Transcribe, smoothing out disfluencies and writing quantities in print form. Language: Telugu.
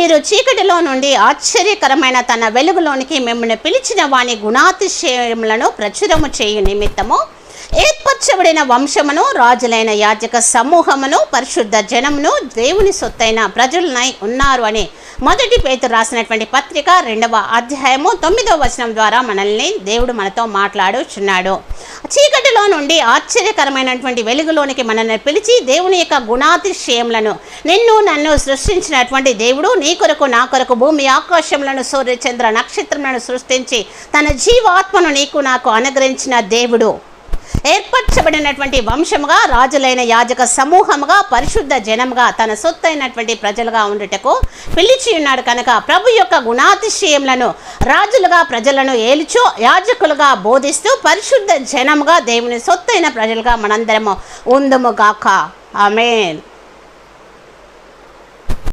మీరు చీకటిలో నుండి ఆశ్చర్యకరమైన తన వెలుగులోనికి మిమ్మల్ని పిలిచిన వాని గుణాతిశయములను ప్రచురము చేయు నిమిత్తము ఏర్పరచబడిన వంశమును, రాజులైన యాజక సమూహమును, పరిశుద్ధ జనమును, దేవుని సొత్తైన ప్రజలనై ఉన్నారు అని మొదటి పేతురు రాసినటువంటి పత్రిక 2వ అధ్యాయము 9వ వచనం ద్వారా మనల్ని దేవుడు మనతో మాట్లాడుచున్నాడు. చీకటిలో నుండి ఆశ్చర్యకరమైనటువంటి వెలుగులోనికి మనల్ని పిలిచి దేవుని యొక్క గుణాతిశయములను, నిన్ను నన్ను సృష్టించినటువంటి దేవుడు నీ కొరకు నా కొరకు భూమి ఆకాశములను, సూర్య చంద్ర నక్షత్రములను సృష్టించి తన జీవాత్మను నీకు నాకు అనుగ్రహించిన దేవుడు, ఏర్పరచబడినటువంటి వంశముగా, రాజులైన యాజక సమూహముగా, పరిశుద్ధ జనముగా, తన సొత్తైనటువంటి ప్రజలుగా ఉండుటకు పిలిచి ఉన్నాడు కనుక ప్రభు యొక్క గుణాతిశయములను రాజులుగా ప్రజలను ఏలుచు, యాజకులుగా బోధిస్తూ, పరిశుద్ధ జనముగా, దేవుని సొత్తైన ప్రజలుగా మనందరము ఉందుముగాక. ఆమేన్.